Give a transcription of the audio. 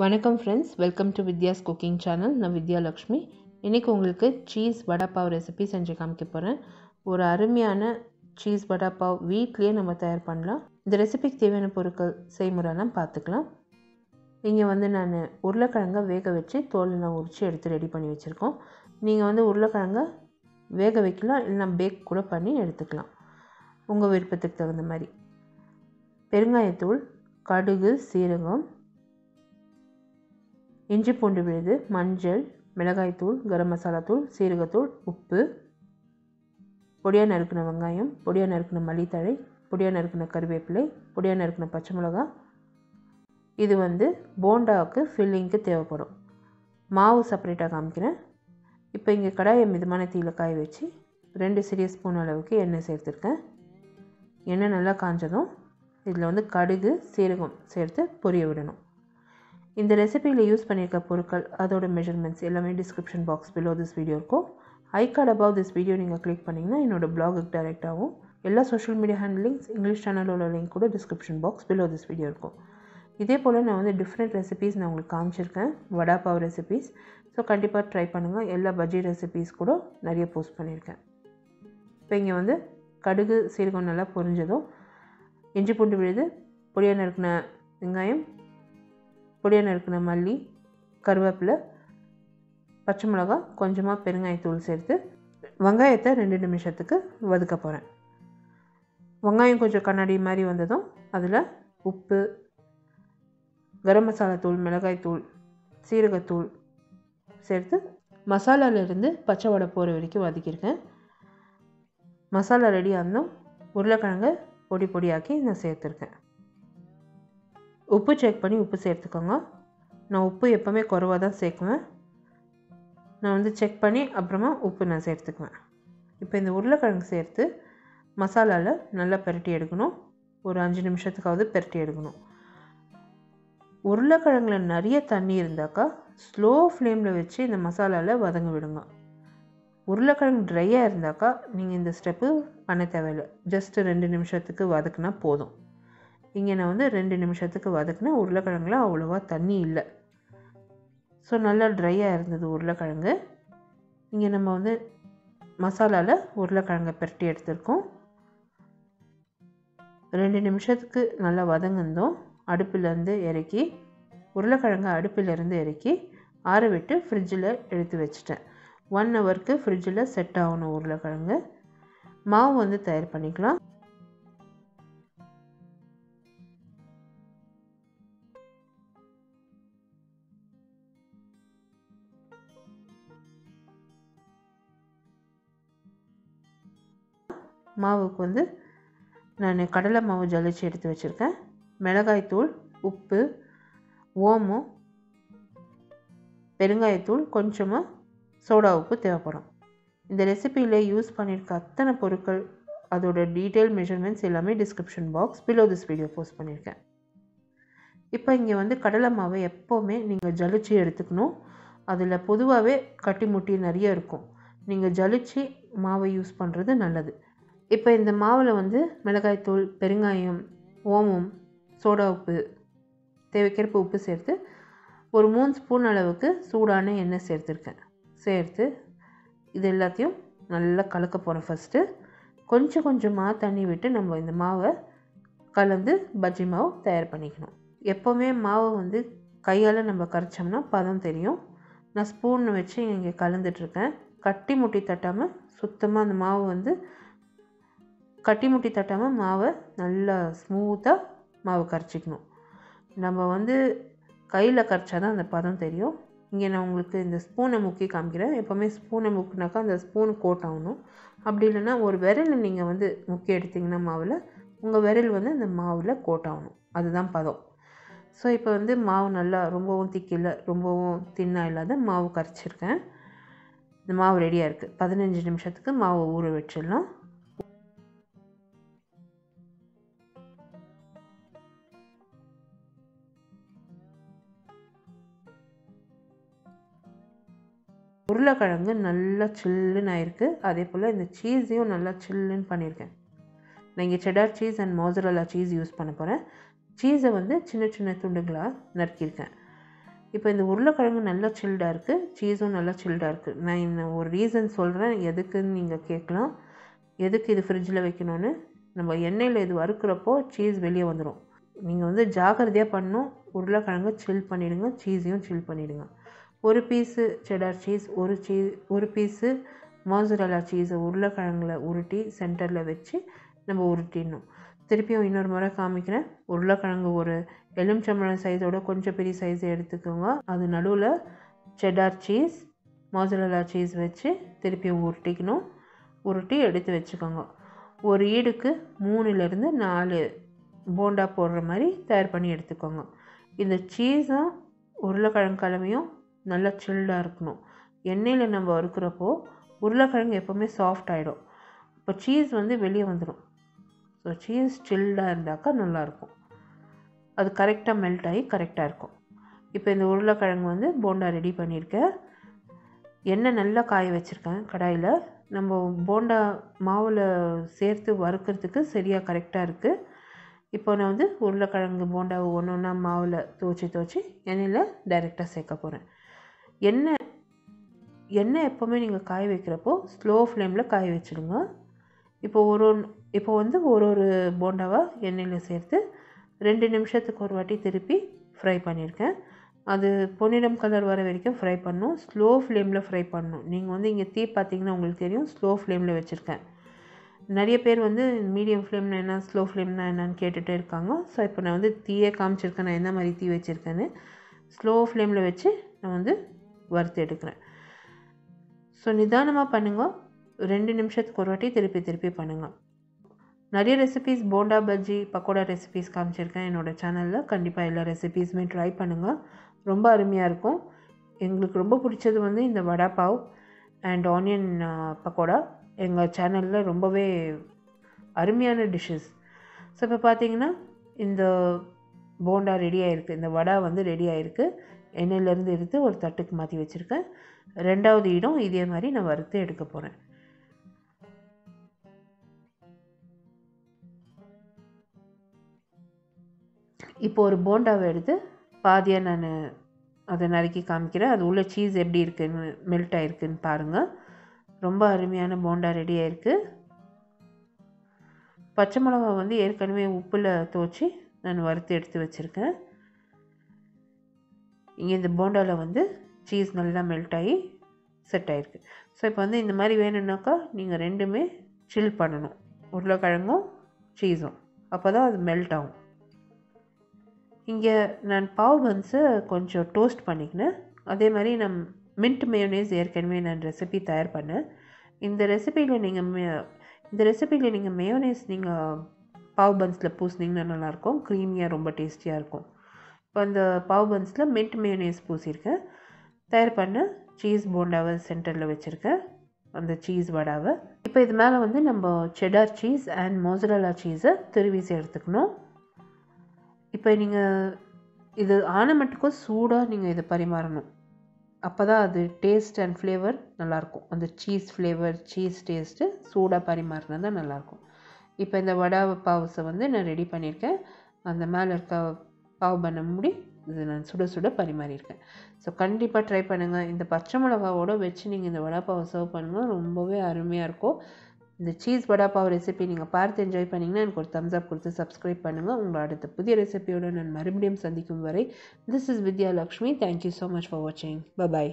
வணக்கம் friends, welcome to Vidya's cooking channel. நான் வித்யா லக்ஷ்மி. இன்றைக்கி உங்களுக்கு சீஸ் வடா பாவ் ரெசிபி செஞ்சு காமிக்க போகிறேன். ஒரு அருமையான சீஸ் வடா பாவ் வீட்லேயே நம்ம தயார் பண்ணலாம். இந்த ரெசிபிக்கு தேவையான பொருட்கள் செய்முறைலாம் பார்த்துக்கலாம். இங்கே நான் உருளைக்கிழங்கை வேக வச்சு தோலெல்லாம் உரித்து எடுத்து ரெடி பண்ணி வச்சுருக்கோம். நீங்கள் உருளைக்கிழங்கை வேக வைக்கலாம், இல்லைனா பேக் கூட பண்ணி எடுத்துக்கலாம், உங்கள் விருப்பத்துக்கு தகுந்த மாதிரி. பெருங்காயத்தூள், கடுகு, சீரகம், இஞ்சி பூண்டு விழுது, மஞ்சள், மிளகாய்த்தூள், கரம் மசாலா தூள், சீரகத்தூள், உப்பு, பொடியாக நறுக்கின வெங்காயம், பொடியாக நறுக்கின மல்லித்தழை, பொடியாக நறுக்கின கருவேப்பிலை, பொடியாக நறுக்கின பச்சை மிளகா. இது போண்டாவுக்கு ஃபில்லிங்க்கு தேவைப்படும். மாவு செப்பரேட்டாக காமிக்கிறேன். இப்போ இங்கே கடாயை மிதமான தீயில் காய வச்சு 2 சிறிய ஸ்பூன் அளவுக்கு எண்ணெய் சேர்த்துருக்கேன். எண்ணெய் நல்லா காஞ்சதும் இதில் கடுகு, சீரகம் சேர்த்து பொரிய விடணும். இந்த ரெசிபியில் யூஸ் பண்ணியிருக்க பொருட்கள், அதோட மெஷர்மெண்ட்ஸ் எல்லாமே description box below this video இருக்கும். I card above this video நீங்கள் கிளிக் பண்ணிங்கன்னா என்னோடய பிளாகுக்கு டைரெக்ட் ஆகும். எல்லா social media hand links, English சேனலோட லிங்க் கூட description box below this video இருக்கும். இதே போல் நான் டிஃப்ரெண்ட் ரெசிபீஸ் நான் உங்களுக்கு காமிச்சிருக்கேன், வடா பாவ் ரெசிபீஸ். ஸோ கண்டிப்பாக ட்ரை பண்ணுங்கள். எல்லா பஜ்ஜி ரெசிபீஸ் கூட நிறைய போஸ்ட் பண்ணியிருக்கேன். இப்போ இங்கே கடுகு, சீரகம் நல்லா பொரிஞ்சதும் இஞ்சி பூண்டு விழுது, பொடியாக நறுக்கின வெங்காயம், பொடியாக நறுக்கின மல்லி, கருவேப்பிலை, பச்சை மிளகா, கொஞ்சமாக பெருங்காயத்தூள் சேர்த்து வெங்காயத்தை 2 நிமிஷத்துக்கு வதக்க போகிறேன். வெங்காயம் கொஞ்சம் கண்ணாடி மாதிரி வந்ததும் அதில் உப்பு, கரம் மசாலா தூள், மிளகாய்த்தூள், சீரகத்தூள் சேர்த்து மசாலாவிலேருந்து பச்சை வடை போகிற வரைக்கும் வதக்கியிருக்கேன். மசாலா ரெடி ஆனதும் உருளைக்கிழங்கை பொடி பொடியாக்கி நான் சேர்த்துருக்கேன். உப்பு செக் பண்ணி உப்பு சேர்த்துக்கோங்க. நான் உப்பு எப்போவுமே குறைவாக தான் சேர்க்குவேன். நான் செக் பண்ணி அப்புறமா உப்பு நான் சேர்த்துக்குவேன். இப்போ இந்த உருளைக்கிழங்கு சேர்த்து மசாலாவில் நல்லா பெரட்டி எடுக்கணும். ஒரு 5 நிமிஷத்துக்காவது பெரட்டி எடுக்கணும். உருளைக்கிழங்குல நிறைய தண்ணி இருந்தாக்கா ஸ்லோ ஃப்ளேமில் வச்சு இந்த மசாலாவில் வதங்க விடுங்க. உருளைக்கிழங்கு ட்ரையாக இருந்தாக்கா நீங்கள் இந்த ஸ்டெப்பு பண்ண தேவையில்லை. ஜஸ்ட்டு 2 நிமிஷத்துக்கு வதக்குனா போதும். இங்கே நான் 2 நிமிஷத்துக்கு வதக்குனா உருளைக்கிழங்குல அவ்வளோவா தண்ணி இல்லை. ஸோ நல்லா ட்ரையாக இருந்தது உருளைக்கிழங்கு. இங்கே நம்ம மசாலாவில் உருளைக்கிழங்கை பெரட்டி எடுத்துருக்கோம். 2 நிமிஷத்துக்கு நல்லா வதங்கினதும் அடுப்பிலேருந்து இறக்கி, உருளைக்கிழங்கை அடுப்பிலேருந்து இறக்கி ஆற விட்டு ஃப்ரிட்ஜில் எடுத்து வச்சுட்டேன். 1 ஹவருக்கு ஃப்ரிட்ஜில் செட் ஆகணும் உருளைக்கிழங்கு. மாவு தயார் பண்ணிக்கலாம். மாவுக்கு நான் கடலை மாவு ஜலிச்சு எடுத்து வச்சுருக்கேன். மிளகாய்த்தூள், உப்பு, ஓமம், பெருங்காயத்தூள், கொஞ்சமாக சோடா உப்பு தேவைப்படும். இந்த ரெசிபியில் யூஸ் பண்ணியிருக்க அத்தனை பொருட்கள், அதோட டீட்டெயில் மெஷர்மெண்ட்ஸ் எல்லாமே description box below this video post பண்ணியிருக்கேன். இப்போ இங்கே கடலை மாவை எப்போவுமே நீங்கள் ஜலிச்சு எடுத்துக்கணும். அதில் பொதுவாகவே கட்டி முட்டி நிறைய இருக்கும். நீங்கள் ஜலிச்சு மாவை யூஸ் பண்ணுறது நல்லது. இப்போ இந்த மாவில் மிளகாய்த்தூள், பெருங்காயம், ஓமம், சோடா உப்பு, தேவைக்கேற்ப உப்பு சேர்த்து ஒரு 3 ஸ்பூன் அளவுக்கு சூடான எண்ணெய் சேர்த்துருக்கேன். சேர்த்து இது எல்லாத்தையும் நல்லா கலக்க போகிறேன். ஃபஸ்ட்டு கொஞ்சம் கொஞ்சமாக தண்ணி விட்டு நம்ம இந்த மாவை கலந்து பஜ்ஜி மாவு தயார் பண்ணிக்கணும். எப்போவுமே மாவை கையால் நம்ம கரைச்சோம்னா பதம் தெரியும். நான் ஸ்பூன் வச்சு இங்கே கலந்துட்டுருக்கேன். கட்டி முட்டி தட்டாமல் சுத்தமாக அந்த மாவு கட்டி முட்டி தட்டாமல் மாவை நல்லா ஸ்மூத்தாக மாவு கரைச்சிக்கணும். நம்ம கையில் கரைச்சா தான் அந்த பதம் தெரியும். இங்கே நான் உங்களுக்கு இந்த ஸ்பூனை முக்கி காமிக்கிறேன். எப்போவுமே ஸ்பூனை முக்கினாக்கா அந்த ஸ்பூன் கோட் ஆகணும். அப்படி இல்லைன்னா ஒரு விரல் நீங்கள் முக்கி எடுத்திங்கன்னா மாவில், உங்கள் விரல் அந்த மாவில் கோட் ஆகணும். அதுதான் பதம். ஸோ இப்போ மாவு நல்லா ரொம்பவும் திக்கில்லை, ரொம்பவும் தின்னாக இல்லாத மாவு கரைச்சிருக்கேன். இந்த மாவு ரெடியாக இருக்குது. 15 நிமிஷத்துக்கு மாவு ஊற வச்சிடலாம். உருளைக்கிழங்கு நல்லா சில்லுன்னு ஆயிருக்கு. அதே போல் இந்த சீஸையும் நல்லா சில்லுன்னு பண்ணியிருக்கேன். நான் இங்கே cheddar cheese and mozzarella cheese use பண்ண போகிறேன். சீஸை சின்ன சின்ன துண்டுகளாக நறுக்கியிருக்கேன். இப்போ இந்த உருளைக்கிழங்கு நல்லா சில்டாக இருக்குது, சீஸும் நல்லா சில்டாக இருக்குது. நான் இன்னும் ஒரு ரீசன் சொல்கிறேன் எதுக்குன்னு நீங்கள் கேட்கலாம். எதுக்கு இது ஃப்ரிட்ஜில் வைக்கணும்னு. நம்ம எண்ணெயில் இது வறுக்கிறப்போ சீஸ் வெளியே வந்துடும். நீங்கள் வந்து ஜாக்கிரதையாக பண்ணணும். உருளைக்கிழங்கு சில் பண்ணிவிடுங்க, சீஸையும் சில் பண்ணிவிடுங்க. ஒரு பீஸு செடார் சீஸ், ஒரு பீஸு மோசரெல்லா சீஸை உருளைக்கிழங்குல உருட்டி சென்டரில் வச்சு நம்ம உருட்டிடணும். திருப்பியும் இன்னொரு முறை காமிக்கிறேன். உருளைக்கிழங்கு ஒரு எலுமிச்சம்பழம் சைஸோட கொஞ்சம் பெரிய சைஸை எடுத்துக்கோங்க. அது நடுவில் செடார் சீஸ், மோசரெல்லா சீஸ் வச்சு திருப்பியும் உருட்டிக்கணும். உருட்டி எடுத்து வச்சுக்கோங்க. ஒரு ஈடுக்கு 3லேருந்து 4 போண்டா போடுற மாதிரி தயார் பண்ணி எடுத்துக்கோங்க. இந்த சீஸும் உருளைக்கிழங்கு கலவையும் நல்லா சில்டாக இருக்கணும். எண்ணெயில் நம்ம வறுக்கிறப்போ உருளைக்கிழங்கு எப்போவுமே சாஃப்ட் ஆகிடும். இப்போ சீஸ் வந்து வெளியே வந்துடும். ஸோ சீஸ் சில்டாக இருந்தாக்கா நல்லாயிருக்கும். அது கரெக்டாக மெல்ட் ஆகி கரெக்டாக இருக்கும். இப்போ இந்த உருளைக்கிழங்கு வந்து போண்டா ரெடி பண்ணியிருக்கேன். எண்ணெய் நல்லா காய வச்சுருக்கேன் கடாயில். நம்ம போண்டா மாவில் சேர்த்து வறுக்கிறதுக்கு சரியாக கரெக்டாக இருக்குது. இப்போ நான் வந்து உருளைக்கிழங்கு போண்டாவை ஒன்று ஒன்றா மாவில் துவச்சி எண்ணெயில் டைரெக்டாக சேர்க்க போகிறேன். எண்ணெய் எப்போவுமே நீங்கள் காய வைக்கிறப்போ ஸ்லோ ஃப்ளேமில் காய வச்சுடுங்க. இப்போ வந்து ஒரு போண்டாவாக எண்ணெயில் சேர்த்து 2 நிமிஷத்துக்கு ஒரு வாட்டி திருப்பி ஃப்ரை பண்ணியிருக்கேன். அது பொன்னிறம் கலர் வர வரைக்கும் ஃப்ரை பண்ணணும். ஸ்லோ ஃப்ளேமில் ஃப்ரை பண்ணணும். நீங்கள் வந்து இங்கே தீ பார்த்தீங்கன்னா உங்களுக்கு தெரியும், ஸ்லோ ஃப்ளேமில் வச்சுருக்கேன். நிறைய பேர் வந்து மீடியம் ஃப்ளேம்னா என்ன, ஸ்லோ ஃப்ளேம்னா என்னன்னு கேட்டுகிட்டே இருக்காங்க. ஸோ இப்போ நான் வந்து தீயே காமிச்சிருக்கேன், நான் எந்த மாதிரி தீ வச்சுருக்கேன்னு. ஸ்லோ ஃப்ளேமில் வச்சு நான் வந்து வறுத்து எடுக்கிறேன். ஸோ நிதானமாக பண்ணுங்கள். 2 நிமிஷத்துக்கு ஒரு வாட்டி திருப்பி பண்ணுங்கள். நிறைய ரெசிபீஸ் போண்டா பஜ்ஜி பக்கோடா ரெசிபீஸ் காமிச்சிருக்கேன் என்னோடய சேனலில். கண்டிப்பாக எல்லா ரெசிபீஸுமே ட்ரை பண்ணுங்கள். ரொம்ப அருமையாக இருக்கும். எங்களுக்கு ரொம்ப பிடிச்சது வந்து இந்த வடா பாவ் அண்ட் ஆனியன் பக்கோடா எங்கள் சேனலில் ரொம்பவே அருமையான டிஷ்ஷஸ். ஸோ இப்போ பார்த்தீங்கன்னா இந்த போண்டா ரெடி ஆகிருக்கு, இந்த வடா வந்து ரெடி ஆகிருக்கு. எண்ணெயிலேருந்து எடுத்து ஒரு தட்டுக்கு மாற்றி வச்சுருக்கேன். 2வது இடம் இதே மாதிரி நான் வறுத்து எடுக்க போகிறேன். இப்போ ஒரு போண்டாவை எடுத்து பாதியாக நான் அதை நறுக்கி காமிக்கிறேன். அது உள்ள சீஸ் எப்படி இருக்குன்னு மெல்ட் ஆகிருக்குன்னு பாருங்கள். ரொம்ப அருமையான போண்டா ரெடி ஆகிருக்கு. பச்சை மிளகா வந்து ஏற்கனவே உப்பில் துவச்சி நான் வறுத்து எடுத்து வச்சுருக்கேன். இங்கே இந்த போண்டாவில் வந்து சீஸ் நல்லா மெல்ட் ஆகி செட் ஆகிருக்கு. ஸோ இப்போ வந்து இந்த மாதிரி வேணும்னாக்கா நீங்கள் 2மே சில் பண்ணணும், உருளைக்கிழங்கும் சீஸும். அப்போ தான் அது மெல்ட் ஆகும். இங்கே நான் பாவ் பன்ஸை கொஞ்சம் டோஸ்ட் பண்ணிக்கினேன். அதே மாதிரி மின்ட் மேயோனேஸ் ஏற்கனவே நான் ரெசிபி தயார் பண்ணேன். இந்த ரெசிபியில் நீங்கள் மேயோனேஸ் நீங்கள் பாவ் பன்ஸில் பூசினீங்கன்னா நல்லாயிருக்கும். க்ரீமியாக ரொம்ப டேஸ்டியாக இருக்கும். இப்போ அந்த பாவ் பன்ஸில் மின்ட் மேயோனேஸ் பூசியிருக்கேன். தயார் பண்ண சீஸ் போண்டாவை சென்டரில் வச்சுருக்கேன், அந்த சீஸ் வடாவை. இப்போ இது மேலே வந்து நம்ம செடார் சீஸ் அண்ட் மோசரெல்லா சீஸை திருவிசி எடுத்துக்கணும். இப்போ நீங்கள் இது ஆனமட்டுக்கும் சூடாக நீங்கள் இதை பரிமாறணும். அப்போ தான் அது டேஸ்ட் அண்ட் ஃப்ளேவர் நல்லாயிருக்கும். அந்த சீஸ் ஃப்ளேவர், சீஸ் டேஸ்ட்டு சூடாக பரிமாறினா தான் நல்லாயிருக்கும். இப்போ இந்த வடா பாவ்ஸை வந்து நான் ரெடி பண்ணியிருக்கேன். அந்த மேலே இருக்க பாவ் பண்ண மூடி இது நான் சுட பரிமாறியிருக்கேன். ஸோ கண்டிப்பாக ட்ரை பண்ணுங்கள். இந்த பச்சை மிளகாவோடு வச்சு நீங்கள் இந்த வடா பாவை சர்வ் பண்ணுங்கள், ரொம்பவே அருமையாக இருக்கும். இந்த சீஸ் வடா பாவ் ரெசிபி நீங்கள் பார்த்து என்ஜாய் பண்ணிங்கன்னா எனக்கு ஒரு தம்ஸ் அப் கொடுத்து சப்ஸ்கிரைப் பண்ணுங்கள். உங்களை அடுத்த புதிய ரெசிபியோடு நான் மறுபடியும் சந்திக்கும் வரை, this is Vidya Lakshmi. Thank you so much for வாட்சிங். பை.